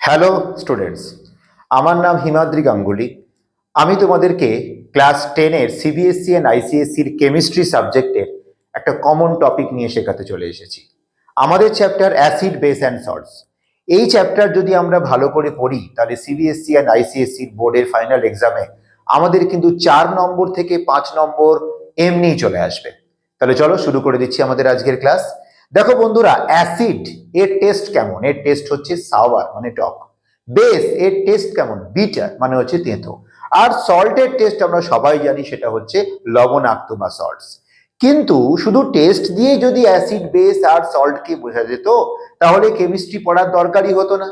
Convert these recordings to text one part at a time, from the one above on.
Hello students, আমার নাম হিমাদ্রি গাঙ্গুলি। আমি তোমাদেরকে ক্লাস 10-এর সিবিএসসি অ্যান্ড আইসিএসসির কেমিস্ট্রি সাবজেক্টের একটা কমন টপিক নিয়ে শেখাতে চলে এসেছি। আমাদের chapter acid, base and salts. এই চ্যাপ্টার যদি আমরা ভালো করে পড়ি তাহলে সিবিএসসি অ্যান্ড আইসিএসসির বোর্ডের ফাইনাল এক্সামে আমাদের কিন্তু 4 নম্বর থেকে 5 নম্বর এমনিই চলে আসবে। তাহলে চলো শুরু করে দিচ্ছি আমাদের আজকের ক্লাস। দেখো বন্ধুরা, অ্যাসিড এর টেস্ট কেমন? এর টেস্ট হচ্ছে সাওয়ার মানে টক। বেস এর টেস্ট কেমন? বিটার মানে হচ্ছে তেঁতো। আর সল্টের টেস্ট আমরা সবাই জানি, সেটা হচ্ছে লবণাক্ত বা সল্টস। কিন্তু শুধু টেস্ট দিয়ে যদি অ্যাসিড, বেস আর সল্টকে বোঝা যেত তাহলে কেমিস্ট্রি পড়ার দরকারই হতো না।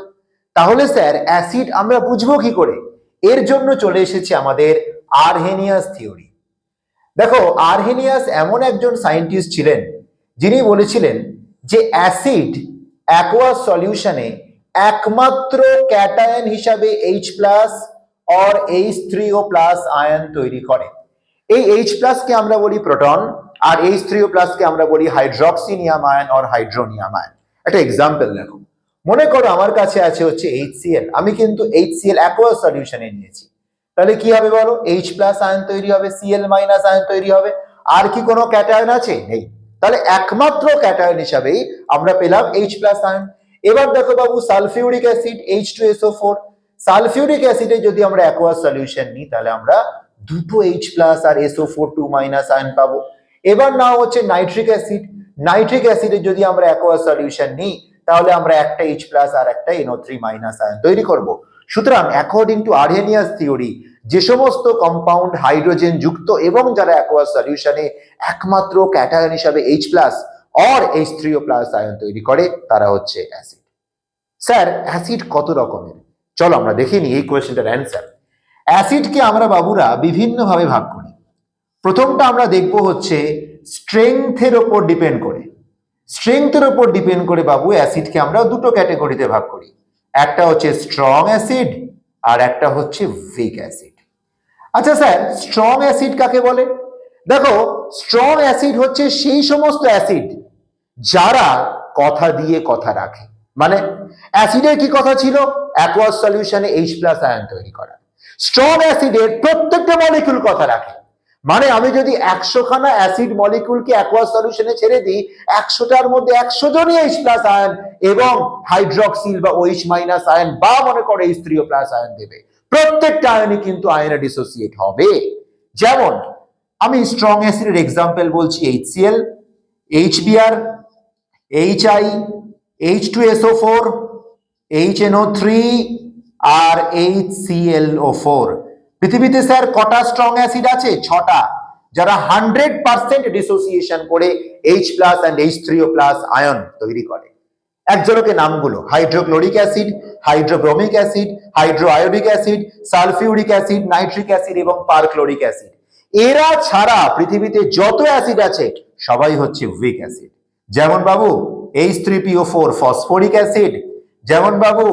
তাহলে স্যার অ্যাসিড আমরা বুঝবো কি করে? এর জন্য চলে এসেছে আমাদের আরহেনিয়াস থিওরি। দেখো, আরহেনিয়াস এমন একজন সায়েন্টিস্ট ছিলেন যিনি বলেছিলেন যে অ্যাসিড অ্যাকোয়াস সলিউশনে একমাত্র ক্যাটায়ন হিসাবে H+ অর H3O+ আয়ন তৈরি করে। এই H+ কে আমরা বলি প্রোটন, আর H3O+ কে আমরা বলি হাইড্রক্সিনিয়াম আয়ন অর হাইড্রোনিয়াম আয়ন। একটা এক্সাম্পল দেখো, মনে করো আমার কাছে আছে হচ্ছে HCl, আমি কিন্তু HCl অ্যাকোয়াস সলিউশনে নিয়েছি। তাহলে কি হবে বলো? H+ আয়ন তৈরি হবে, Cl- আয়ন তৈরি হবে। আর কি কোনো ক্যাটায়ন আছে? নেই। তাহলে একমাত্র ক্যাটায়ন হিসাবেই আমরা পেলাম H+ আয়ন। এবার দেখো বাবু, সালফিউরিক অ্যাসিড H2SO4। সালফিউরিক অ্যাসিডে যদি আমরা অ্যাকোয়াস সলিউশন নিই তাহলে আমরা দুটো H+ আর SO4 2- আয়ন পাবো। এবার নাও হচ্ছে নাইট্রিক অ্যাসিড। নাইট্রিক অ্যাসিডে যদি আমরা অ্যাকোয়াস সলিউশন নিই তাহলে আমরা একটা H+ আর একটা NO3- আয়ন তৈরি করব। সুতরাং অ্যাকর্ডিং টু আরহেনিয়াস থিওরি, যে সমস্ত কম্পাউন্ড হাইড্রোজেন যুক্ত এবং যারা অ্যাকোয়াস সলিউশনে একমাত্র ক্যাটায়ন হিসাবে H+ অর H3O+ আয়ন তৈরি করে তারা হচ্ছে অ্যাসিড। স্যার অ্যাসিড কত রকমের? চলো আমরা দেখে নিই এই কোয়েশ্চেনটার অ্যান্সার। অ্যাসিডকে আমরা বাবুরা বিভিন্ন ভাবে ভাগ করি। প্রথমটা আমরা দেখব হচ্ছে স্ট্রেংথের ওপর ডিপেন্ড করে। স্ট্রেংথের ওপর ডিপেন্ড করে বাবু অ্যাসিডকে আমরা দুটো ক্যাটাগরিতে ভাগ করি। একটা হচ্ছে স্ট্রং অ্যাসিড আর একটা হচ্ছে উইক অ্যাসিড। আচ্ছা স্যার, স্ট্রং অ্যাসিড কাকে বলে? দেখো, স্ট্রং অ্যাসিড হচ্ছে সেই সমস্ত অ্যাসিড যারা কথা দিয়ে কথা রাখে। মানে অ্যাসিডের কি কথা ছিল? অ্যাকোয়াস সলিউশনে H+ আয়ন তৈরি করা। স্ট্রং অ্যাসিডের প্রত্যেকটা মলিকিউল কথা রাখে। মানে আমি যদি 100খানা অ্যাসিড মলিকিউলকে অ্যাকোয়াস সলিউশনে ছেড়ে দিই, 100টার মধ্যে 100 জনই H+ আয়ন এবং হাইড্রক্সিল বা OH- আয়ন বা মনে করো H3O+ আয়ন দেবে। প্রত্যেকটা আয়নই কিন্তু আয়নে ডিসোসিয়েট হবে। যেমন আমি স্ট্রং অ্যাসিডের এক্সাম্পল বলছি HCl, HBr, HI, H2SO4, HNO3 আর HClO4। পৃথিবীতে স্যার কটা স্ট্রং অ্যাসিড আছে? 6টা, যারা 100% ডিসোসিয়েশন করে H+ and H3O+ আয়ন তৈরি করে। একজনকে নামগুলো: hydrochloric acid, hydrobromic acid, hydroiodic acid, sulphuric acid, nitric acid এবং পারক্লোরিক অ্যাসিড। এরা ছাড়া পৃথিবীতে যত অ্যাসিড আছে সবাই হচ্ছে উইক অ্যাসিড। যেমন বাবু H3PO4 ফসফরিক অ্যাসিড, যেমন বাবু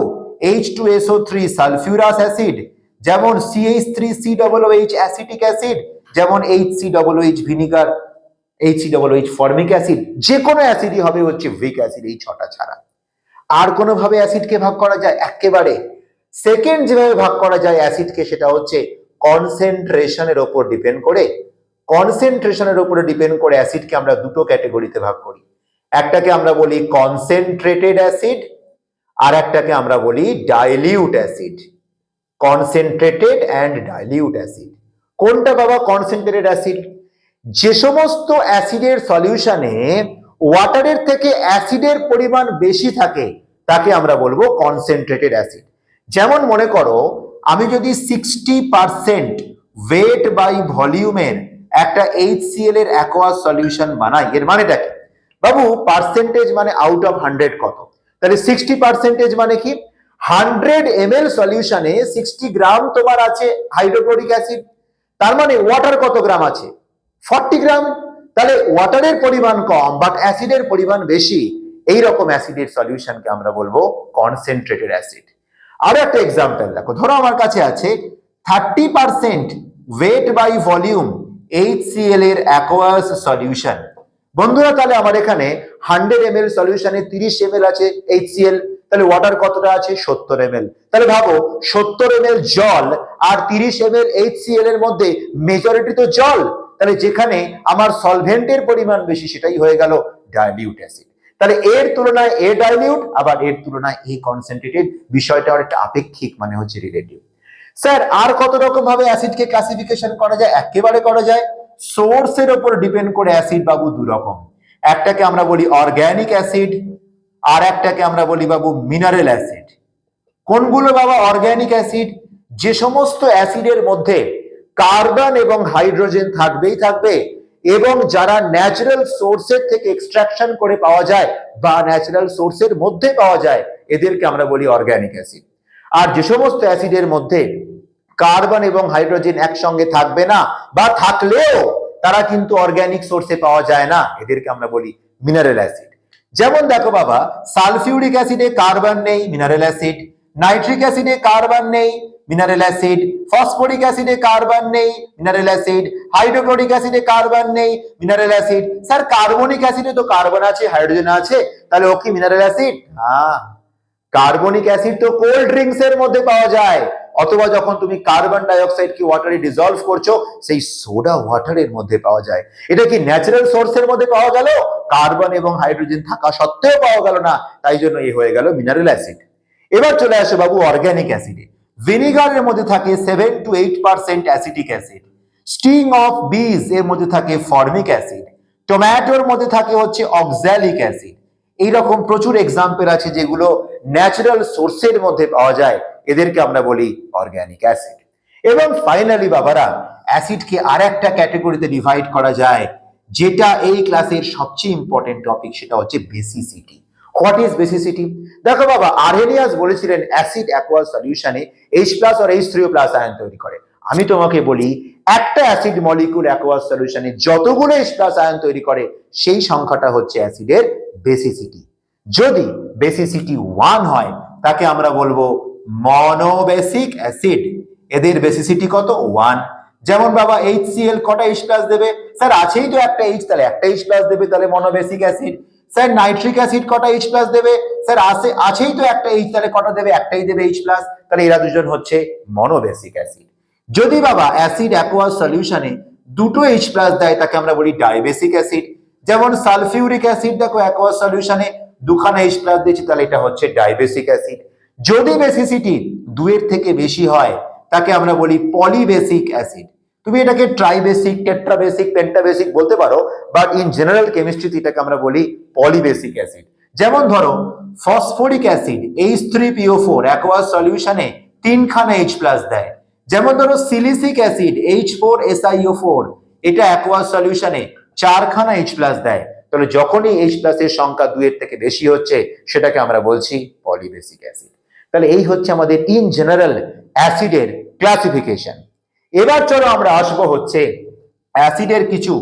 H2SO3 সালফিউরাস অ্যাসিড, যেমন CH3COOH অ্যাসিটিক অ্যাসিড, যেমন HCOOH vinegar, HCOOH formic acid. যে কোনো অ্যাসিডই হবে হচ্ছে উইক অ্যাসিড, এই 6টা ছাড়া। আর কোনোভাবে অ্যাসিডকে ভাগ করা যায়? একেবারে সেকেন্ড যেভাবে ভাগ করা যায় অ্যাসিডকে সেটা হচ্ছে কনসেন্ট্রেশনের ওপর ডিপেন্ড করে। কনসেন্ট্রেশনের উপরে ডিপেন্ড করে অ্যাসিডকে আমরা দুটো ক্যাটাগরিতে ভাগ করি। একটাকে আমরা বলি কনসেন্ট্রেটেড অ্যাসিড আর একটাকে আমরা বলি dilute acid. Concentrated and dilute acid কোনটা বাবা? কনসেন্ট্রেটেড অ্যাসিড যে সমস্ত অ্যাসিডের সলিউশনে ওয়াটারের থেকে অ্যাসিডের পরিমাণ বেশি থাকে তাকে আমরা বলবো কনসেন্ট্রেটেড অ্যাসিড। যেমন মনে করো আমি যদি 60% ওয়েট বাই ভলিউমের একটা HCl এর অ্যাকোয়াস সলিউশন বানাই, এর মানেটা কি বাবু? পার্সেন্টেজ মানে আউট অফ 100 কত? তাহলে 60% মানে কি? 100 ml সলিউশনে 60 গ্রাম তোমার আছে হাইড্রোক্লোরিক অ্যাসিড, তার মানে ওয়াটার কত গ্রাম আছে? 40 গ্রাম। তাহলে ওয়াটারের পরিমাণ কম বাট অ্যাসিডের পরিমাণ বেশি, এই রকম অ্যাসিডের সলিউশনকে আমরা বলবো কনসেন্ট্রেটেড অ্যাসিড। আরো একটা এক্সাম্পল দেখো, ধরো আমার কাছে আছে 30% ওয়েট বাই ভলিউম HCl এর অ্যাকোয়াস সলিউশন। বন্ধুরা তাহলে আমার এখানে 100 ml সলিউশনে 30 ml আছে HCl, তাহলে ওয়াটার কতটা আছে 70 ml। তাহলে ভাবো 70 ml জল আর 30 ml HCl এর মধ্যে মেজরিটি তো জল, তাহলে যেখানে আমার সলভেন্টের পরিমাণ বেশি সেটাই হয়ে গেল ডাইলিউট অ্যাসিড। তাহলে এর তুলনায় এ ডাইলিউট, আবার এর তুলনায় এ কনসেন্ট্রেটেড, বিষয়টা অনেকটা আপেক্ষিক মানে হচ্ছে রিলেটিভ। স্যার আর কত রকম ভাবে অ্যাসিডকে ক্লাসিফিকেশন করা যায়? একেবারে করা যায়। সোর্সের উপর ডিপেন্ড করে অ্যাসিড বাবু দু রকম, একটাকে আমরা বলি অর্গানিক অ্যাসিড, আর একটাকে আমরা বলি বাবু মিনারেল অ্যাসিড। কোনগুলো বাবা অর্গানিক অ্যাসিড? যে সমস্ত অ্যাসিডের মধ্যে কার্বন এবং হাইড্রোজেন থাকবেই থাকবে, এবং যারা ন্যাচারাল সোর্সের থেকে এক্সট্রাকশন করে পাওয়া যায় বা ন্যাচারাল সোর্সের মধ্যে পাওয়া যায়, এদেরকে আমরা বলি অর্গানিক অ্যাসিড। আর যে সমস্ত অ্যাসিডের মধ্যে কার্বন এবং হাইড্রোজেন একসঙ্গে থাকবে না, বা থাকলেও তারা কিন্তু অর্গানিক সোর্সে পাওয়া যায় না, এদেরকে আমরা বলি মিনারেল অ্যাসিড। যেমন দেখো বাবা, সালফিউরিক অ্যাসিডে কার্বন নেই, মিনারেল অ্যাসিড। নাইট্রিক অ্যাসিডে কার্বন নেই, মিনারেল অ্যাসিড। ফসফরিক অ্যাসিডে কার্বন নেই, মিনারেল অ্যাসিড। হাইড্রোক্লোরিক অ্যাসিডে কার্বন নেই, মিনারেল অ্যাসিড। স্যার কার্বনিক অ্যাসিডে তো কার্বন আছে, হাইড্রোজেন আছে, তাহলে ও কি মিনারেল অ্যাসিড? হ্যাঁ, কার্বনিক অ্যাসিড তো কোল্ড ড্রিঙ্কস এর মধ্যে পাওয়া যায়, অথবা যখন তুমি কার্বন ডাই অক্সাইড কি ওয়াটারে ডিসলভ করছো সেই সোডা ওয়াটারের মধ্যে পাওয়া যায়। এটা কি ন্যাচারাল সোর্সের মধ্যে পাওয়া গেল, কার্বন এবং হাইড্রোজেন থাকা সত্ত্বেও পাওয়া গেল না, তাই জন্য এই হয়ে গেল মিনারেল অ্যাসিড। এবার চলে আসে বাবু অর্গানিক অ্যাসিডে। ভিনিগারের মধ্যে থাকে 7 to 8% acetic acid. Sting of bees এর মধ্যে থাকে ফর্মিক অ্যাসিড। টমেটোর মধ্যে থাকে হচ্ছে অক্সালিক অ্যাসিড। এইরকম প্রচুর এক্সাম্পল আছে যেগুলো ন্যাচারাল সোর্সের মধ্যে পাওয়া যায়, এদেরকে আমরা বলি অর্গানিক অ্যাসিড। এবং ফাইনালি বাবারা, অ্যাসিডকে আর একটা ক্যাটাগরিতে ডিভাইড করা যায়, যেটা এই ক্লাসের সবচেয়ে ইম্পর্টেন্ট টপিক, সেটা হচ্ছে বেসিসিটি। What is basicity? দেখো বাবা, আরহেনিয়াস বলেছিলেন অ্যাসিড অ্যাকোয়াস সলিউশনে H+ or H3+ আয়ন তৈরি করে। আমি তোমাকে বলি, একটা অ্যাসিড মলিকিউল অ্যাকোয়াস সলিউশনে যতগুলো H+ আয়ন তৈরি করে সেই সংখ্যাটা হচ্ছে অ্যাসিডের বেসিসিটি। যদি বেসিসিটি 1 হয় তাকে আমরা বলবো মনোবেসিক অ্যাসিড। এদের বেসিসিটি কত? 1। যেমন বাবা HCl কটা H+ দেবে? স্যার আছেই তো একটা H, তাহলে একটা H+ দেবে, তাহলে মনোবেসিক অ্যাসিড। স্যার নাইট্রিক অ্যাসিড কটা H+ দেবে? স্যার আছেই তো একটা H, তাহলে কটা দেবে? একটাই দেবে H+, তাহলে এরা দুজন হচ্ছে মনোবেসিক অ্যাসিড। যদি বাবা অ্যাসিড অ্যাকোয়াস সলিউশনে দুটো H+ দেয় তাকে আমরা বলি ডাইবেসিক অ্যাসিড। যেমন সালফিউরিক অ্যাসিড দেখো অ্যাকোয়াস সলিউশনে দুখানা H+ দিয়েছি, তাহলে এটা হচ্ছে ডাইবেসিক অ্যাসিড। যদি বেসিসিটি 2 এর থেকে বেশি হয় তাকে আমরা বলি পলিবেসিক অ্যাসিড। তুমি এটাকে ট্রাইবেসিক, টেট্রাবেসিক, পেন্টাবেসিক বলতে পারো, বাট ইন জেনারেল কেমিস্ট্রিতে এটাকে আমরা বলি পলিবেসিক অ্যাসিড। যেমন ধরো ফসফরিক অ্যাসিড H3PO4 অ্যাকোয়াস সলিউশনে 3খানা H+ দেয়। যেমন ধরো সিলিসিক অ্যাসিড H4SiO4, এটা অ্যাকোয়াস সলিউশনে 4খানা H+ দেয়। তাহলে যখনই H+ এর সংখ্যা 2 এর থেকে বেশি হচ্ছে সেটাকে আমরা বলছি পলিবেসিক অ্যাসিড। তাহলে এই হচ্ছে আমাদের ইন জেনারেল অ্যাসিডের ক্লাসিফিকেশন। এবার চলো আমরা আসবো হচ্ছে অ্যাসিডের কিছু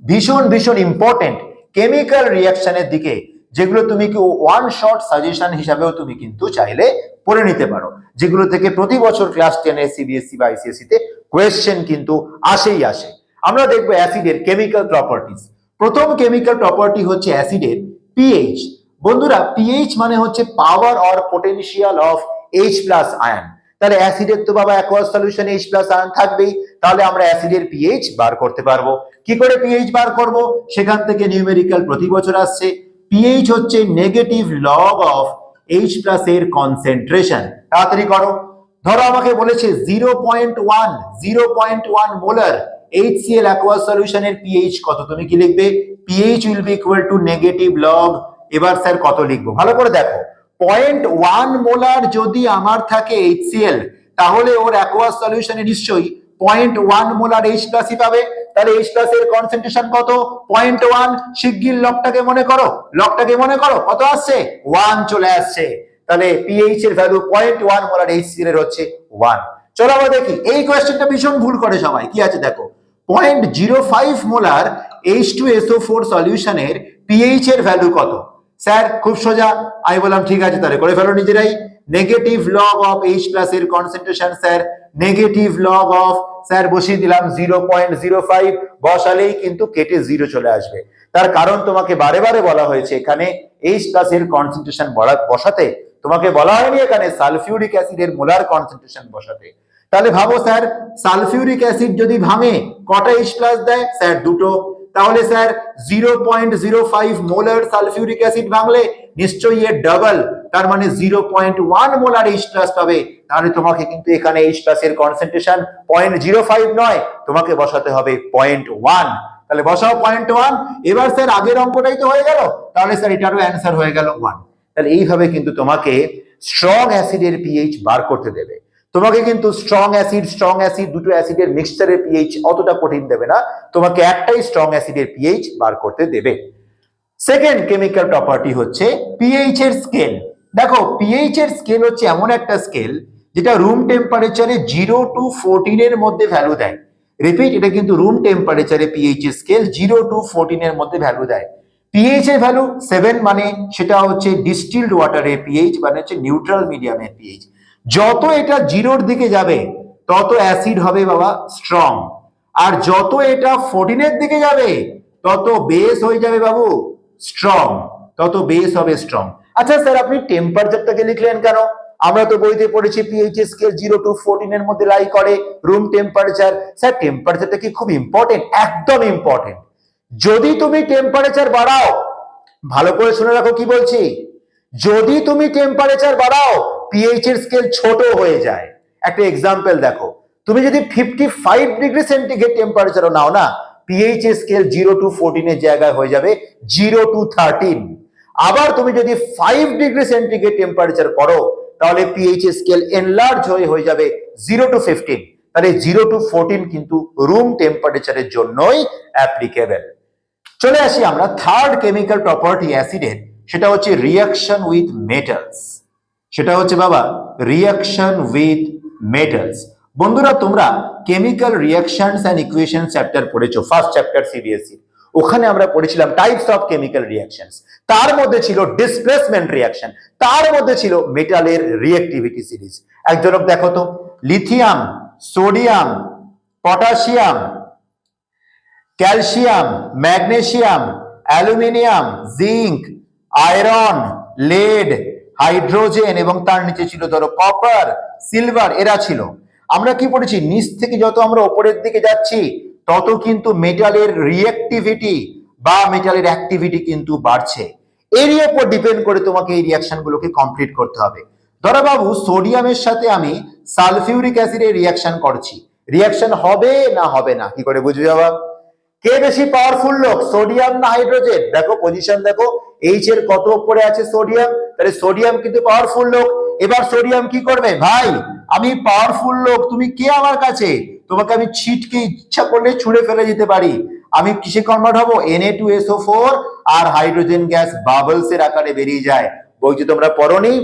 ভীষণ ভীষণ ইম্পর্টেন্ট কেমিক্যাল রিঅ্যাকশনের দিকে, যেগুলো তুমি কি ওয়ান শর্ট সাজেশন হিসাবেও তুমি কিন্তু চাইলে পড়ে নিতে পারো, যেগুলো থেকে প্রতি বছর ক্লাস 10 CBSE বা ICSE তে কোয়েশ্চেন কিন্তু আসেই আসে। আমরা দেখবো অ্যাসিডের কেমিক্যাল প্রপার্টিজ। প্রথম কেমিক্যাল প্রপার্টি হচ্ছে অ্যাসিডের পিএইচ। বন্ধুরা, পিএইচ মানে হচ্ছে পাওয়ার or potential of H+ ion. তাহলে অ্যাসিডের তো বাবা অ্যাকোয়াস সলিউশনে H+ আয়ন থাকবেই, তাহলে আমরা অ্যাসিডের পিএইচ বার করতে পারবো। কি করে পিএইচ বার করব? সেখান থেকে নিউমেরিক্যাল প্রতি বছর আসছে। পিএইচ হচ্ছে নেগেটিভ লগ অফ H+ এর কনসেন্ট্রেশন। তাড়াতাড়ি করো। ধরো আমাকে বলেছে 0.1 মোলার HCl অ্যাকোয়াস সলিউশনের পিএইচ কত? তুমি কি লিখবে? PH will be equal to negative log. এবার স্যার কত লিখবো? ভালো করে দেখো, 0.1 মোলার যদি আমার থাকে HCl, তাহলে ওর অ্যাকোয়াস সলিউশনে নিশ্চয়ই 0.1 মোলার H+ পাবে। তাহলে H+ এর কনসেন্ট্রেশন কত? 0.1। শিগগির লগটাকে মনে করো, কত আসছে? 1 চলে আসছে। তাহলে পিএইচ এর ভ্যালু 0.1 মোলার HCl এর হচ্ছে 1। চলো আমরা দেখি, এই কোয়েশ্চেনটা ভীষণ ভুল করে সবাই। কি আছে দেখো, 0.05 মোলার H2SO4 সলিউশনের পিএইচ এর ভ্যালু কত? স্যার খুব সোজা। আমি বললাম ঠিক আছে, তাহলে করে ফেলো নিজেরাই। নেগেটিভ লগ অফ H+ এর concentration sir negative log of, sir বসিয়ে দিলাম 0.05, বসালেই কিন্তু কেটে 0 চলে আসবে। তার কারণ তোমাকে বারে বারে বলা হয়েছে এখানে H+ এর কনসেন্ট্রেশন বসাতে তোমাকে বলা হয়নি এখানে সালফিউরিক অ্যাসিডের মোলার কনসেন্ট্রেশন বসাতে। তাহলে ভাবো স্যার, সালফিউরিক অ্যাসিড যদি ভাঙে কটা H প্লাস দেয়? স্যার দুটো। তাহলে স্যার 0.05 মোলার সালফিউরিক অ্যাসিড ভাঙলে নিশ্চয়ই এর ডাবল, তার মানে 0.1 মোলার H প্লাস পাবে। তাহলে তোমাকে কিন্তু এখানে H প্লাস এর কনসেন্ট্রেশন 0.05 নয়, তোমাকে বসাতে হবে 0.1। তাহলে বসাও 0.1। এবার স্যার আগের অঙ্কটাই তো হয়ে গেল, তাহলে স্যার এটারও অ্যান্সার হয়ে গেল 1। তাহলে এইভাবে কিন্তু তোমাকে স্ট্রং অ্যাসিডের পিএইচ বার করতে দেবে। তোমাকে কিন্তু স্ট্রং অ্যাসিড দুটো অ্যাসিডের মিক্সচারের পিএইচ অতটা কঠিন দেবে না, তোমাকে একটাই স্ট্রং অ্যাসিডের পিএইচ বার করতে দেবে। সেকেন্ড কেমিক্যাল প্রপার্টি হচ্ছে পিএইচ এর স্কেল। দেখো পিএইচ এর স্কেল হচ্ছে এমন একটা স্কেল যেটা রুম টেম্পারেচারে 0 to 14 এর মধ্যে ভ্যালু দেয়। রিপিট, এটা কিন্তু রুম টেম্পারেচারে পিএইচ এর স্কেল 0 to 14 এর মধ্যে ভ্যালু দেয়। পিএইচ এর ভ্যালু 7 মানে সেটা হচ্ছে ডিস্টিলড ওয়াটারের পিএইচ, মানে হচ্ছে নিউট্রাল মিডিয়ামের পিএইচ। যত এটা 0-র দিকে যাবে তত অ্যাসিড হবে বাবা স্ট্রং, আর যত এটা 14 এর দিকে যাবে তত বেস হয়ে যাবে বাবু স্ট্রং, তত বেস হবে স্ট্রং। আচ্ছা স্যার, আপনি টেম্পারেচারটাকে লিখলেন কেন? আমরা তো বইতে পড়েছি পিএইচ স্কেল 0 to 14 এর মধ্যে লাই করে রুম টেম্পারেচার। স্যার টেম্পারেচারটা কি খুব ইম্পর্টেন্ট? একদম ইম্পর্টেন্ট। যদি তুমি টেম্পারেচার বাড়াও, ভালো করে শুনে রাখো কি বলছি, যদি তুমি টেম্পারেচার বাড়াও পিএইচ এর স্কেল ছোট হয়ে যায়। একটা এক্সাম্পল দেখো, তুমি যদি 55 ডিগ্রি সেন্টিগ্রেড টেম্পারেচারও নাও না, পিএইচ এর স্কেল 0 to 14 এর জায়গায় হয়ে যাবে 0 to 13। আবার তুমি যদি 5 ডিগ্রি সেন্টিগ্রেড টেম্পারেচার করো তাহলে পিএইচ এর স্কেল এনলার্জ হয়ে যাবে 0 to 15। তাহলে 0 to 14 কিন্তু রুম টেম্পারেচারের জন্যই অ্যাপ্লিকেবল। চলে আসি আমরা থার্ড কেমিক্যাল প্রপার্টি অ্যাসিডের, সেটা হচ্ছে রিঅ্যাকশন উইথ মেটালস। সেটা হচ্ছে বাবা রিঅ্যাকশন উইথ মেটালস। বন্ধুরা তোমরা chemical reactions and equations chapter পড়েছো, ফার্স্ট চ্যাপ্টার সিবিএসই। ওখানে আমরা পড়েছিলাম টাইপস অফ কেমিক্যাল রিঅ্যাকশনস। তার মধ্যে ছিল ডিসপ্লেসমেন্ট রিঅ্যাকশন, তার মধ্যে ছিল মেটালের রিঅ্যাক্টিভিটি সিরিজ। এক ঝলক দেখো তো, lithium, sodium, potassium, calcium, magnesium, aluminium, zinc, iron, lead, hydrogen এবং তার নিচে ছিল ধরো কপার, সিলভার, এরা ছিল। আমরা কি পড়েছি, নিচ থেকে যত আমরা উপরের দিকে যাচ্ছি তত কিন্তু মেটালের রিঅ্যাক্টিভিটি বা মেটালের অ্যাক্টিভিটি কিন্তু বাড়ছে। এর উপর ডিপেন্ড করে তোমাকে এই রিঅ্যাকশন গুলোকে কমপ্লিট করতে হবে। ধরো বাবু সোডিয়ামের সাথে আমি সালফিউরিক অ্যাসিডের রিঅ্যাকশন করছি, রিঅ্যাকশন হবে না হবে না কি করে বুঝবে বাবা? কে বেশি পাওয়ারফুল লোক, সোডিয়াম না হাইড্রোজেন? দেখো পজিশন দেখো, এইচ এর কত উপরে আছে সোডিয়াম, তাহলে সোডিয়াম কিন্তু পাওয়ারফুল লোক। এবার সোডিয়াম কি করবে, ভাই আমি পাওয়ারফুল লোক, তুমি কে আমার কাছে? তোমাকে আমি ছিটকে ইচ্ছা করলে ছুঁড়ে ফেলে দিতে পারি। আমি কিসে কনভার্ট হবো, Na2SO4, আর হাইড্রোজেন গ্যাস বাবলস এর আকারে বেরিয়ে যায়। বলছি তোমরা পড়োনি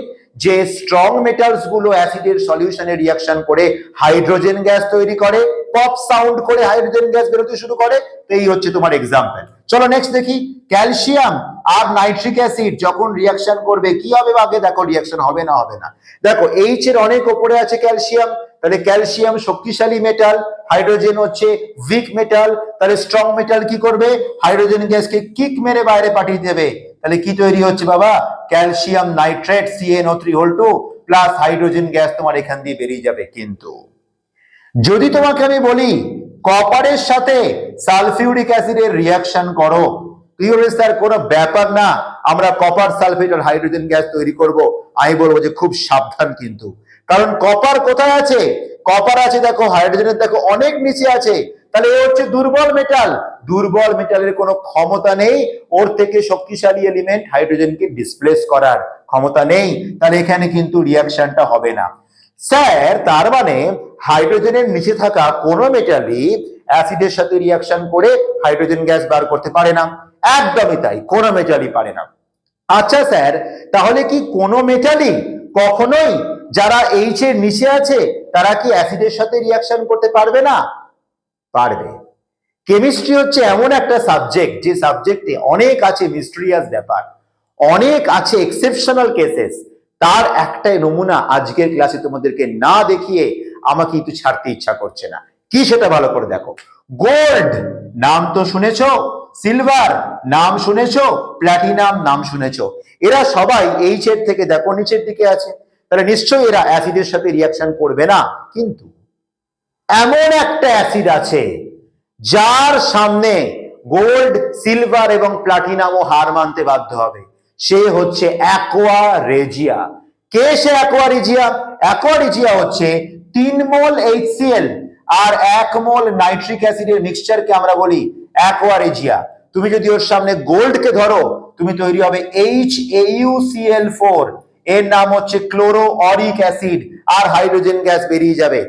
যে স্ট্রং মেটালস গুলো অ্যাসিডের সলিউশনে রিঅ্যাকশন করে হাইড্রোজেন গ্যাস তৈরি করে, পপ সাউন্ড করে হাইড্রোজেন গ্যাস বেরোতে শুরু করে। তো এই হচ্ছে তোমার এক্সাম্পল। চলো নেক্সট দেখি, ক্যালসিয়াম আর নাইট্রিক অ্যাসিড যখন রিঅ্যাকশন করবে কি হবে? আগে দেখো রিঅ্যাকশন হবে না হবে না। দেখো এইচ এর অনেক উপরে আছে ক্যালসিয়াম, তাহলে ক্যালসিয়াম শক্তিশালী মেটাল, হাইড্রোজেন হচ্ছে উইক মেটাল। তাহলে স্ট্রং মেটাল কি করবে, হাইড্রোজেন গ্যাসকে কিক মেরে বাইরে পাঠিয়ে দেবে। তাহলে কি তৈরি হচ্ছে বাবা, calcium nitrate CaNO3 plus hydrogen gas তোমার এখান দিয়ে বেরিয়ে যাবে। কিন্তু যদি তোমাকে আমি বলি কপারের সাথে সালফিউরিক অ্যাসিডের রিঅ্যাকশন করো, তুই বলবি স্যার কোনো ব্যাপার না, আমরা কপার সালফেট আর হাইড্রোজেন গ্যাস তৈরি করব। আমি বলবো যে খুব সাবধান কিন্তু, কারণ কপার কোথায় আছে? কপার আছে দেখো হাইড্রোজেনের দেখো অনেক নিচে আছে। তাহলে এ হচ্ছে দুর্বল মেটাল, দুর্বল মেটালের কোনো ক্ষমতা নেই ওর থেকে শক্তিশালী এলিমেন্ট হাইড্রোজেনকে ডিসপ্লেস করার ক্ষমতা নেই। তাহলে এখানে কিন্তু রিঅ্যাকশনটা হবে না। স্যার তার মানে হাইড্রোজেনের নিচে থাকা কোনো মেটালই অ্যাসিডের সাথে রিঅ্যাকশন করে হাইড্রোজেন গ্যাস বার করতে পারে না? একদমই তাই, কোনো মেটালই পারে না। আচ্ছা স্যার, তাহলে কি কোনো মেটালই কখনোই যারা এইচ এর নিচে আছে তারা কি অ্যাসিডের সাথে রিঅ্যাকশন করতে পারবে না? পারবে। কেমিস্ট্রি হচ্ছে এমন একটা সাবজেক্ট যে সাবজেক্টে অনেক আছে মিস্টেরিয়াস ব্যাপার, অনেক আছে এক্সেপশনাল কেসেস। তার একটাই নমুনা আজকের ক্লাসে তোমাদেরকে না দেখিয়ে আমাকে একটু ছাড়তে ইচ্ছা করছে না। কি সেটা ভালো করে দেখো। গোল্ড নাম তো শুনেছো, সিলভার নাম শুনেছো, প্ল্যাটিনাম নাম শুনেছো, এরা সবাই এইচ এর থেকে দেখো নিচের দিকে আছে, তাহলে নিশ্চয়ই এরা অ্যাসিডের সাথে রিয়াকশন করবে না। কিন্তু এমন একটা অ্যাসিড আছে যার সামনে গোল্ড, সিলভার এবং প্লাটিনামও হার মানতে বাধ্য হবে, সে হচ্ছে অ্যাকোয়া রেজিয়া। কে সে অ্যাকোয়া রেজিয়া? অ্যাকোয়া রেজিয়া হচ্ছে 3 মোল HCl আর 1 মোল নাইট্রিক অ্যাসিডের মিক্সচারকে আমরা বলি অ্যাকোয়া রেজিয়া। তুমি যদি ওর সামনে গোল্ডকে ধরো, তুমি তৈরি হবে HAuCl4, এর নাম হচ্ছে ক্লোরো অরিক অ্যাসিড, আর হাইড্রোজেন গ্যাস বেরিয়ে যাবে।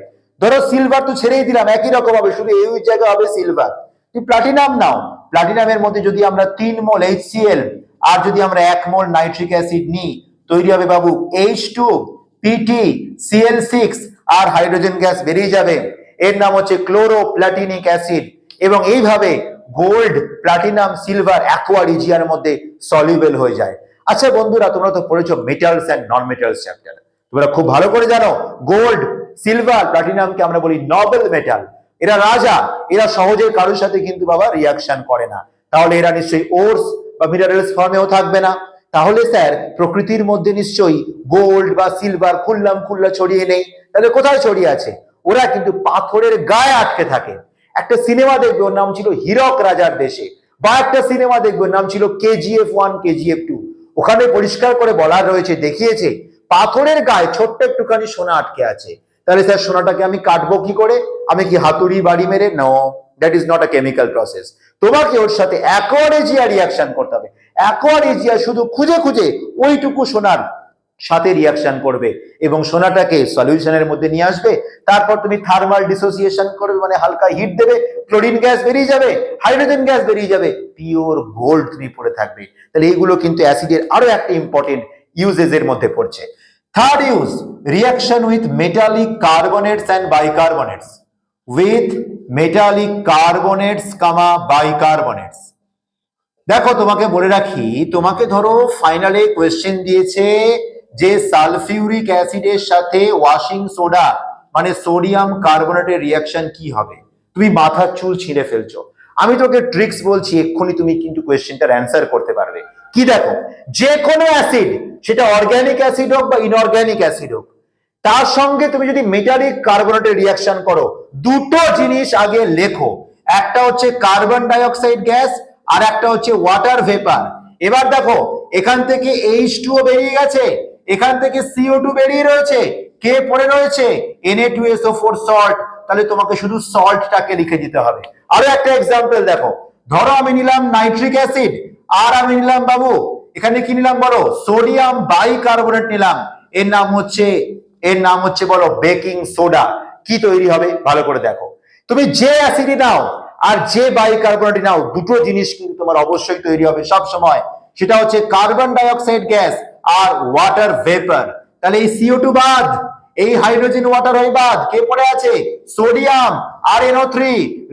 ধরো সিলভার তো ছেড়েই দিলাম, একই রকম হবে, শুধু এই জায়গা হবে সিলভার। তুমি প্লাটিনাম নাও, প্লাটিনামের মধ্যে যদি আমরা 3 মোল HCl আর যদি আমরা 1 মোল নাইট্রিক অ্যাসিড নিই, তৈরি হবে বাবু H2PtCl6, আর হাইড্রোজেন গ্যাস বেরিয়ে যাবে, এর নাম হচ্ছে ক্লোরো প্লাটিনিক অ্যাসিড। এবং এইভাবে গোল্ড, প্লাটিনাম, সিলভার অ্যাকোয়া রিজিয়ার মধ্যে সলিউবল হয়ে যায়। আচ্ছা বন্ধুরা, তোমরা তো পড়েছো metals and non metals chapter, তোমরা খুব ভালো করে জানো গোল্ড, সিলভার, প্লাটিনামকে আমরা বলি নোবেল মেটাল। এরা রাজা, এরা সহজে কারোর সাথে কিন্তু বাবা রিয়াকশন করে না। তাহলে এরা নিশ্চয়ই ওরস বা মিনারেলস ফর্মেও থাকবে না। তাহলে স্যার প্রকৃতির মধ্যে নিশ্চয়ই গোল্ড বা সিলভার খুল্লাম খুল্লা ছড়িয়ে নেই, তাহলে কোথায় ছড়িয়ে আছে? ওরা কিন্তু পাথরের গায়ে আটকে থাকে। একটা সিনেমা দেখবে, ওর নাম ছিল হীরক রাজার দেশে, বা একটা সিনেমা দেখবে ওর নাম ছিল KGF1 KGF2, ওখানে পরিষ্কার করে বলা রয়েছে, দেখিয়েছে পাথরের গায়ে ছোট্ট একটুখানি সোনা আটকে আছে। তাহলে স্যার সোনাটাকে আমি কাটবো কি করে? আমি কি হাতুড়ি বাড়ি মেরে? No, that is not a chemical process. তোমাকে ওর সাথে অ্যাকোয়া রেজিয়া রিয়াকশন করতে হবে। অ্যাকোয়া রেজিয়া শুধু খুঁজে খুঁজে ওইটুকু সোনার সাথে রিয়াকশন করবে এবং সোনাটাকে সলিউশনের মধ্যে নিয়ে আসবে। তারপর তুমি থার্মাল ডিসোসিয়েশন করবে, মানে হালকা হিট দেবে, ক্লোরিন গ্যাস বেরিয়ে যাবে, হাইড্রোজেন গ্যাস বেরিয়ে যাবে, পিওর গোল্ড তুমি পড়ে থাকবে। তাহলে এইগুলো কিন্তু অ্যাসিডের আরো একটা ইম্পর্টেন্ট ইউজেস এর মধ্যে পড়ছে। Third use, reaction with metallic carbonates and bicarbonates. With metallic carbonates comma bicarbonates. দেখো তোমাকে বলে রাখি, তোমাকে ধরো ফাইনালে কোয়েশ্চেন দিয়েছে যে সালফিউরিক অ্যাসিডের সাথে ওয়াশিং সোডা মানে সোডিয়াম কার্বনেটের রিয়াকশন কি হবে। তুমি মাথার চুল ছিঁড়ে ফেলছো। আমি তোকে ট্রিক্স বলছি, এক্ষুনি তুমি কিন্তু কোয়েশ্চেনটার অ্যান্সার করতে পারবে। কি দেখো, যে কোনো অ্যাসিড, সেটা অর্গানিক অ্যাসিড হোক বা ইনঅর্গানিক অ্যাসিড হোক, তার সঙ্গে তুমি যদি মেটালিক কার্বনেটের রিয়াকশন করো, দুটো জিনিস আগে লেখো। একটা হচ্ছে কার্বন ডাইঅক্সাইড গ্যাস, আর একটা হচ্ছে ওয়াটার ভেপার। এবার দেখো, এখান থেকে H2O বেরিয়ে গেছে, এখান থেকে CO2 বেরিয়ে রয়েছে, কে পড়ে রয়েছে? Na2SO4 salt. তাহলে তোমাকে শুধু সল্টটাকে লিখে দিতে হবে। আরো একটা এক্সাম্পল দেখো, ধরো আমি নিলাম নাইট্রিক অ্যাসিড, আর আমি নিলাম বাবু এখানে কি নিলাম বলো? সোডিয়াম বাইকার্বনেট নিলাম, এর নাম হচ্ছে বলো বেকিং সোডা। কি তৈরি হবে ভালো করে দেখো। তুমি যে অ্যাসিডই নাও আর যে বাইকার্বনেট নাও, দুটো জিনিস কিন্তু তোমার অবশ্যই তৈরি হবে সব সময়, সেটা হচ্ছে কার্বন ডাইঅক্সাইড গ্যাস আর ওয়াটার ভেপার। তাহলে এই CO2 বাদ, এই হাইড্রোজেন ওয়াটার হয়ে বাদ, কে পড়ে আছে? সোডিয়াম আর NO3।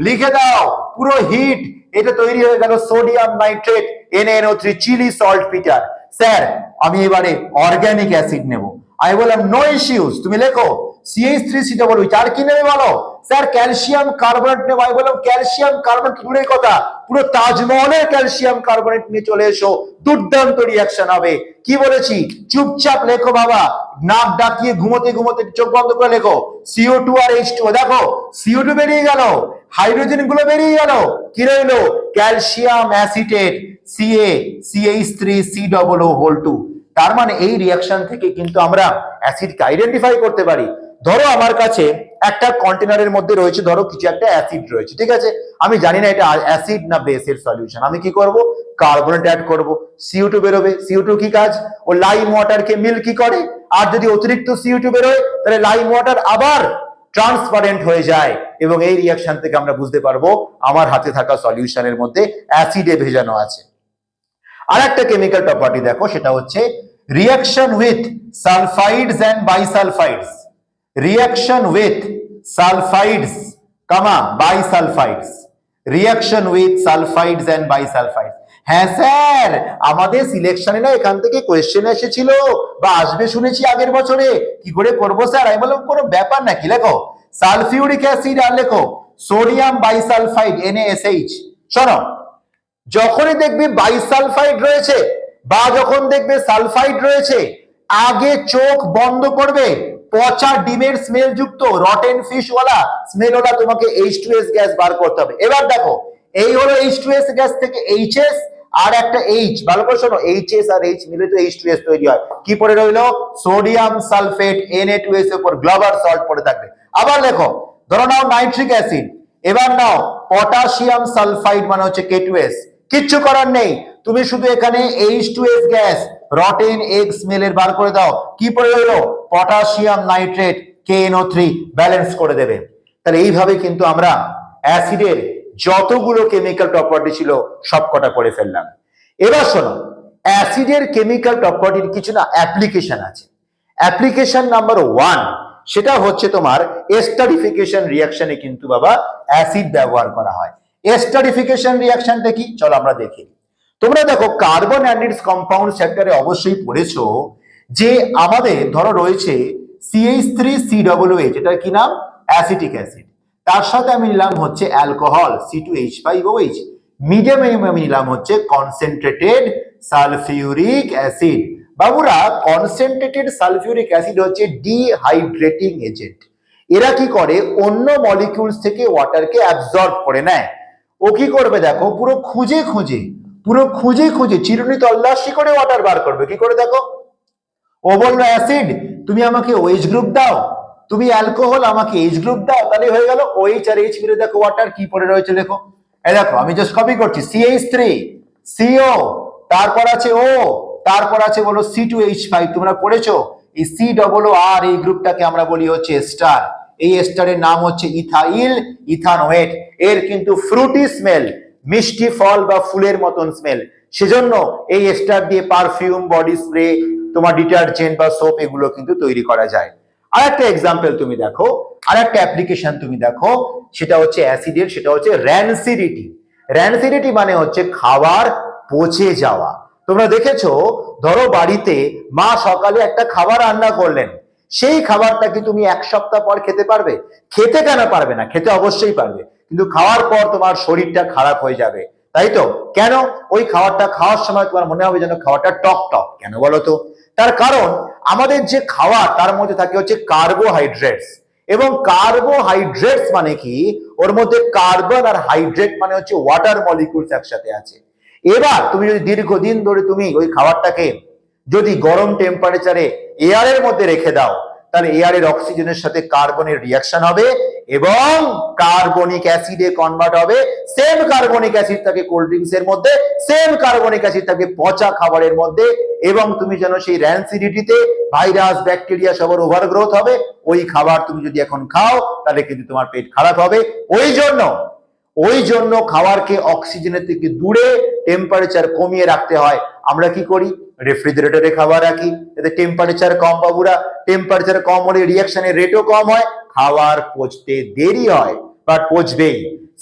লিখে দাও পুরো হিট, এটা তৈরি হয়ে গেল sodium nitrate NaNO3, Chile saltpetre. Sir আমি এবারে অর্গানিক অ্যাসিড নেব। আমি বললাম নো ইস্যুস, তুমি লেখো CH3COOH। আর কি নেবে বলো? স্যার ক্যালসিয়াম কার্বনেট নেব। আমি বললাম ক্যালসিয়াম কার্বনেট দূরের কথা, পুরো তাজমহলের ক্যালসিয়াম কার্বনেট নিয়ে চলে এসো, দুর্দান্ত রিয়াকশন হবে। কি বলেছি? চুপচাপ লেখো বাবা, নাক ডাকিয়ে ঘুমোতে ঘুমোতে চোখ বন্ধ করে লেখো CO2 আর H2O। দেখো CO2 বেরিয়ে গেল, হাইড্রোজেন গুলো বেরিয়ে গেল, কি রইলো? Calcium acetate CaCH3COO2। তার মানে এই রিয়াকশন থেকে কিন্তু আমরা অ্যাসিডকে আইডেন্টিফাই করতে পারি। ধরো আমার কাছে একটা কন্টেনারের মধ্যে রয়েছে, ধরো কিছু একটা অ্যাসিড রয়েছে, ঠিক আছে, আমি জানি না এটা অ্যাসিড না বেসের সলিউশন। আমি কি করব? কার্বনেট অ্যাড করব, CO2 বেরোবে। CO2 কি কাজ? ও লাইম ওয়াটারকে মিল্কি করে, আর যদি অতিরিক্ত CO2 বেরোয় তাহলে লাইম ওয়াটার আবার ট্রান্সপারেন্ট হয়ে যায়, এবং এই রিয়াকশন থেকে আমরা বুঝতে পারবো আমার হাতে থাকা সলিউশনের মধ্যে অ্যাসিডে ভেজানো আছে। আর একটা কেমিক্যাল প্রপার্টি দেখো, সেটা হচ্ছে reaction with sulphides and bisulphides. Reaction with sulphides comma bisulphides. Reaction with sulphides and bisulphides. হ্যাঁ স্যার, আমাদের সিলেকশনে না এখান থেকে কোয়েশ্চেন এসেছিল বা আসবে শুনেছি আগের বছরে, কি করে করবো স্যার? আমি বললাম কোনো ব্যাপার নাকি, লেখো সালফিউরিক অ্যাসিড আর লেখো সোডিয়াম বাইসালফাইড NaSH। শোনো, যখনই দেখবে বাইসালফাইড রয়েছে বা যখন দেখবে সালফাইড রয়েছে, আগে চোখ বন্ধ করবে। পচা ডিমের স্মেল যুক্ত রটেন ফিশ ওয়ালা স্মেল ওলা তোমাকে H2S গ্যাস বার করতে হবে। এবার দেখো, এই হলো H2S গ্যাস থেকে HS আর একটা H, ভালো করে শোনো, HS আর H মিলে তো H2S তৈরি হয়। কি পড়ে রইলো? সোডিয়াম সালফেট Na2S এর উপর গ্লোবাল সল্ট পড়ে থাকবে। আবার দেখো, ধরো নাও নাইট্রিক অ্যাসিড, এবার নাও পটাশিয়াম সালফাইড মানে হচ্ছে K2S। কিচ্ছু করার নেই, তুমি শুধু এখানে H2S গ্যাস রটেন এগ স্মেলের বার করে দাও। কি পড়ে রইলো? পটাশিয়াম নাইট্রেট KNO3 ব্যালেন্স করে দেবে। তাহলে এইভাবে কিন্তু আমরা অ্যাসিডের যতগুলো কেমিক্যাল প্রপার্টি ছিল সবকটা করে ফেললাম। এবার শোনো, অ্যাসিডের কেমিক্যাল প্রপার্টির কিছু না অ্যাপ্লিকেশন আছে। অ্যাপ্লিকেশন নাম্বার 1, সেটা হচ্ছে তোমার এস্টারিফিকেশন রিঅ্যাকশনে কিন্তু বাবা অ্যাসিড ব্যবহার করা হয়। এস্টারিফিকেশন রিঅ্যাকশনটা কি চলো আমরা দেখি। তোমরা দেখো, কার্বন অ্যান্ড ইটস কম্পাউন্ড চ্যাপ্টারে অবশ্যই পড়েছো যে আমাদের ধরো রয়েছে CH3COOH, এটা কি নাম? Acetic acid. তার সাথে আমি নিলাম হচ্ছে অ্যালকোহল C2H5OH, মিডিয়ামে আমি নিলাম হচ্ছে কনসেন্ট্রেটেড সালফিউরিক অ্যাসিড। বাবুরা, কনসেন্ট্রেটেড সালফিউরিক অ্যাসিড হচ্ছে ডিহাইড্রেটিং এজেন্ট। এরা কি করে? অন্য মলিকিউলস থেকে ওয়াটারকে অ্যাবজর্ব করে নেয়। ও কি করবে দেখো, পুরো খুঁজে খুঁজে চিরুনি তল্লাশি করে ওয়াটার বার করবে। কি করে দেখো, ও বললো অ্যাসিড তুমি আমাকে OH গ্রুপ দাও, তুমি অ্যালকোহল আমাকে H গ্রুপ দাও, তাহলে হয়ে গেল OH আর H মিলে দেখো ওয়াটার কি পড়ে রয়েছে দেখো। এই দেখো, আমি জাস্ট কপি করছি, CH3CO, তারপর আছে O, তারপর আছে বলো C2H5। তোমরা পড়েছো এই COOR, এই গ্রুপটাকে আমরা বলি হচ্ছে স্টার। এই স্টারের নাম হচ্ছে ইথাইল ইথানোয়েট। এর কিন্তু ফ্রুটি স্মেল, মিষ্টি ফল বা ফুলের মতন স্মেল, সেজন্য এই স্টার দিয়ে পারফিউম, বডি স্প্রে, তোমার ডিটারজেন্ট বা সোপ এগুলো কিন্তু তৈরি করা যায়। আর একটা এক্সাম্পল তুমি দেখো, আর একটা অ্যাপ্লিকেশন তুমি দেখো, সেটা হচ্ছে অ্যাসিডের, সেটা হচ্ছে র্যানসিডিটি। র্যানসিডিটি মানে হচ্ছে খাবার পচে যাওয়া। তোমরা দেখেছো, ধরো বাড়িতে মা সকালে একটা খাবার রান্না করলেন, সেই খাবারটা কি তুমি 1 সপ্তাহ পর খেতে পারবে? খেতে কেন পারবে না? খেতে অবশ্যই পারবে, কিন্তু খাওয়ার পর তোমার শরীরটা খারাপ হয়ে যাবে, তাই তো? কেন? ওই খাবারটা খাওয়ার সময় তোমার মনে হবে যেন খাবারটা টক টক। কেন বলো তো? তার কারণ আমাদের যে খাবার তার মধ্যে থাকে হচ্ছে কার্বোহাইড্রেটস, এবং কার্বোহাইড্রেটস মানে কি? ওর মধ্যে কার্বন আর হাইড্রেট মানে হচ্ছে ওয়াটার মলিকিউলস একসাথে আছে। এবার তুমি যদি দীর্ঘদিন ধরে তুমি ওই খাবারটাকে যদি গরম টেম্পারেচারে এয়ারের মধ্যে রেখে দাও, তাহলে এয়ারের অক্সিজেনের সাথে কার্বনের রিঅ্যাকশন হবে এবং কার্বনিক অ্যাসিডে কনভার্ট হবে। সেম কার্বনিক অ্যাসিড থাকে কোল্ড ড্রিঙ্কস এর মধ্যে, সেম কার্বনিক অ্যাসিড থাকে পচা খাবারের মধ্যে, এবং তুমি জানো সেই র্যানসিডিটিতে ভাইরাস, ব্যাকটেরিয়া সবার ওভারগ্রোথ হবে। ওই খাবার তুমি যদি এখন খাও তাহলে কিন্তু তোমার পেট খারাপ হবে। ওই জন্য খাবারকে অক্সিজেনের থেকে দূরে টেম্পারেচার কমিয়ে রাখতে হয়। আমরা কি করি? রেফ্রিজারেটরে খাবার রাখি, যাতে টেম্পারেচার কম, বাবুরা টেম্পারেচার কম হলে রিঅ্যাকশনের রেটও কম হয়, খাবার পচতে দেরি হয়, বাট পচবেই।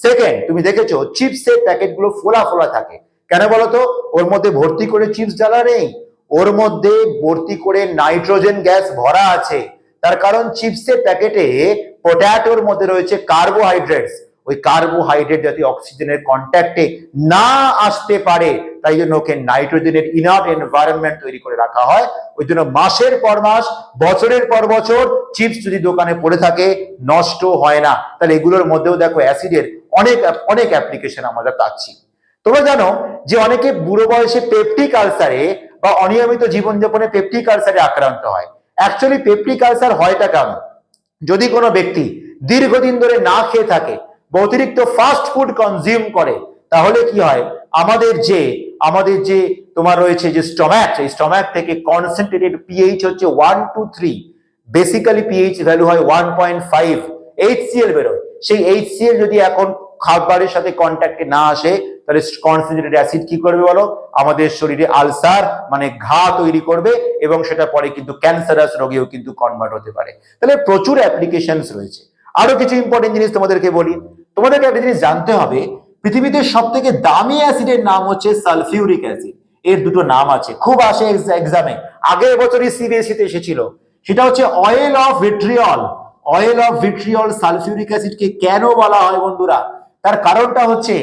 সেকেন্ড, তুমি দেখেছো চিপসের প্যাকেটগুলো ফোলা ফোলা থাকে, কেন বলতো? ওর মধ্যে ভর্তি করে চিপস জ্বালা নেই, ওর মধ্যে ভর্তি করে নাইট্রোজেন গ্যাস ভরা আছে। তার কারণ চিপসের প্যাকেটে পটেটোর মধ্যে রয়েছে কার্বোহাইড্রেটস, ওই কার্বোহাইড্রেট যাতে অক্সিজেনের কন্ট্যাক্টে না আসতে পারে, তাই জন্য ওকে নাইট্রোজেনের ইনার্ট এনভায়রনমেন্ট তৈরি করে রাখা হয়। ওই জন্য মাসের পর মাস, বছরের পর বছর চিপস যদি দোকানে পড়ে থাকে নষ্ট হয় না। তাহলে এগুলোর মধ্যেও দেখো অ্যাসিডের অনেক অনেক অ্যাপ্লিকেশন আমরা পাচ্ছি। তোমরা জানো যে অনেকে বুড়ো বয়সে পেপটিক আলসারে বা অনিয়মিত জীবনযাপনে পেপটিক আলসারে আক্রান্ত হয়। অ্যাকচুয়ালি পেপটিক আলসার হয়টা কেন? যদি কোনো ব্যক্তি দীর্ঘদিন ধরে না খেয়ে থাকে বা অতিরিক্ত ফাস্ট ফুড কনজিউম করে, তাহলে কি হয়? আমাদের যে তোমার রয়েছে যে স্টমাক, এই স্টমাক থেকে কনসেন্ট্রেটেড পিএইচ হচ্ছে 1 to 3, বেসিক্যালি পিএইচ ভ্যালু হয় 1.5, HCl বেরোয়। সেই HCl যদি এখন খাবারের সাথে কন্ট্যাক্টে না আসে, তাহলে কনসেন্ট্রেটেড অ্যাসিড কি করবে বলো? আমাদের শরীরে আলসার মানে ঘা তৈরি করবে, এবং সেটা পরে কিন্তু ক্যান্সারাস রোগেও কিন্তু কনভার্ট হতে পারে। তাহলে প্রচুর অ্যাপ্লিকেশনস রয়েছে। আরো কিছু ইম্পর্টেন্ট জিনিস তোমাদেরকে বলি। তোমাদেরকে একটা জিনিস জানতে হবে, পৃথিবীতে সব থেকে দামি অ্যাসিডের নাম হচ্ছে সালফিউরিক অ্যাসিড। এর দুটো নাম আছে, খুব আসে এক্সামে, আগের বছরই CBSE তে এসেছিল। সেটা হচ্ছে oil of vitriol. Oil of vitriol sulphuric অ্যাসিডকে কেন বলা হয় বন্ধুরা? তার কারণটা হচ্ছে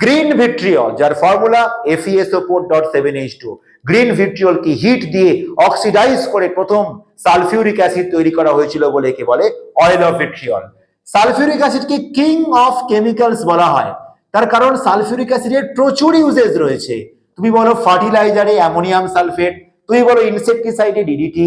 গ্রিন ভিট্রিয়ল, যার ফর্মুলা FeSO4.7H2, গ্রিন ভিট্রিয়ল কি হিট দিয়ে অক্সিডাইজ করে প্রথম সালফিউরিক অ্যাসিড তৈরি করা হয়েছিল বলে একে বলে অয়েল অফ ভিট্রিয়ল। সালফিউরিক অ্যাসিডকে কিং অফ কেমিক্যালস বলা হয়, তার কারণ সালফিউরিক অ্যাসিডের প্রচুর ইউজেস রয়েছে। তুমি বলো ফার্টিলাইজারে অ্যামোনিয়াম সালফেট, তুমি বলো ইনসেকটিসাইডে DDT,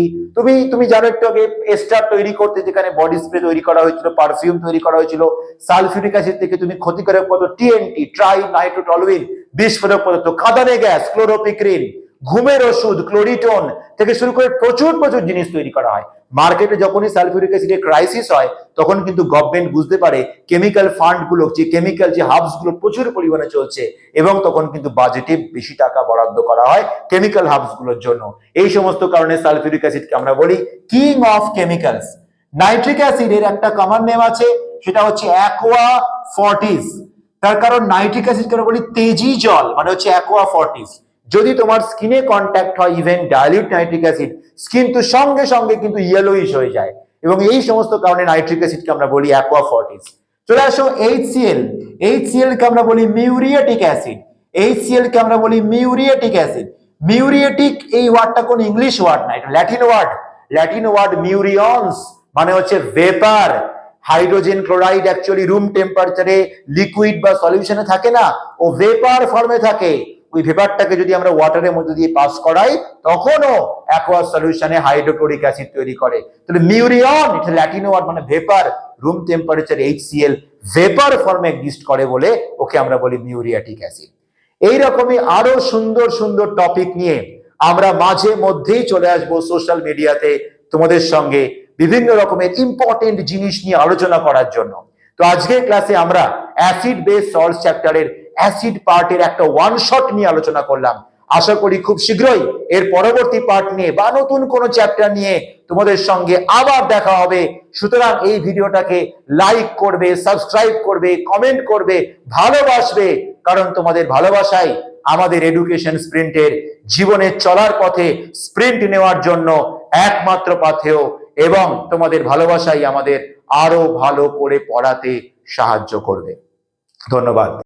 তুমি জানো একটু আগে এস্টার তৈরি করতে যেখানে বডি স্প্রে তৈরি করা হয়েছিল, পারফিউম তৈরি করা হয়েছিল, সালফিউরিক অ্যাসিড থেকে তুমি ক্ষতিকারক পদার্থ TNT, ট্রাই নাইট্রোটলুইন, বিস্ফোরক পদার্থ, কাঁদানে গ্যাস, ক্লোরোপিক্রিন, ঘুমের ওষুধ, ক্লোরিটোন থেকে শুরু করে প্রচুর প্রচুর জিনিস তৈরি করা হয়। মার্কেটে যখনই সালফিউরিক অ্যাসিডের ক্রাইসিস হয় তখন কিন্তু গভর্নমেন্ট বুঝতে পারে কেমিক্যাল ফান্ড গুলো, যে কেমিক্যাল যে হাবস গুলো প্রচুর পরিমাণে চলছে, এবং তখন কিন্তু বাজেটে বেশি টাকা বরাদ্দ করা হয় কেমিক্যাল হাবস গুলোর জন্য। এই সমস্ত কারণে সালফিউরিক অ্যাসিডকে আমরা বলি কিং অফ কেমিক্যালস। নাইট্রিক অ্যাসিডের একটা কমন নেম আছে, সেটা হচ্ছে অ্যাকোয়া ফর্টিস। তার কারণ নাইট্রিক অ্যাসিডকে বলি তেজি জল, মানে হচ্ছে অ্যাকোয়া ফর্টিস। যদি তোমার স্কিনে কন্ট্যাক্ট হয় even dilute nitric acid, skin তো সঙ্গে সঙ্গে কিন্তু ইয়েলোইশ হয়ে যায়, এবং এই সমস্ত কারণে নাইট্রিক অ্যাসিডকে আমরা বলি অ্যাকোয়া ফর্টিস। চলে আসো HCl। HCl কে আমরা বলি মিউরিয়েটিক অ্যাসিড। HCl কে আমরা বলি মিউরিয়েটিক অ্যাসিড। মিউরিয়েটিক এই ওয়ার্ডটা কোন ইংলিশ ওয়ার্ড না, এটা ল্যাটিন ওয়ার্ড। ল্যাটিন ওয়ার্ড মিউরিয়ন্স, মানে হচ্ছে vapour. Hydrogen chloride actually room টেম্পারেচারে লিকুইড বা সলিউশনে থাকে না, ও ভেপার ফর্মে থাকে। ওই ভেপারটাকে যদি আমরা ওয়াটারের মধ্যে দিয়ে পাস করাই তখনও অ্যাকোয়াস সলিউশনে হাইড্রোক্লোরিক অ্যাসিড তৈরি করে। তাহলে মিউরিয়ন, এটা ল্যাটিন ওয়ার্ড, মানে vapour. Room temperature HCl vapour ফর্মে এক্সিস্ট করে বলে ওকে আমরা বলি মিউরিয়েটিক অ্যাসিড। এইরকমই আরো সুন্দর সুন্দর টপিক নিয়ে আমরা মাঝে মধ্যেই চলে আসবো সোশ্যাল মিডিয়াতে তোমাদের সঙ্গে বিভিন্ন রকমের ইম্পর্টেন্ট জিনিস নিয়ে আলোচনা করার জন্য। তো আজকের ক্লাসে আমরা অ্যাসিড বেস সল্টস চ্যাপ্টারের অ্যাসিড পার্টের একটা ওয়ান শট নিয়ে আলোচনা করলাম। আশা করি খুব শীঘ্রই এর পরবর্তী পার্ট নিয়ে বা নতুন কোনো চ্যাপ্টার নিয়ে তোমাদের সঙ্গে আবার দেখা হবে। সুতরাং এই ভিডিওটাকে লাইক করবে, সাবস্ক্রাইব করবে, কমেন্ট করবে, ভালোবাসবে, কারণ তোমাদের ভালোবাসাই আমাদের এডুকেশন স্প্রিন্টের জীবনে চলার পথে স্প্রিন্ট নেওয়ার জন্য একমাত্র পাথেয়, এবং তোমাদের ভালোবাসাই আমাদের আরো ভালো করে পড়াতে সাহায্য করবে। ধন্যবাদ।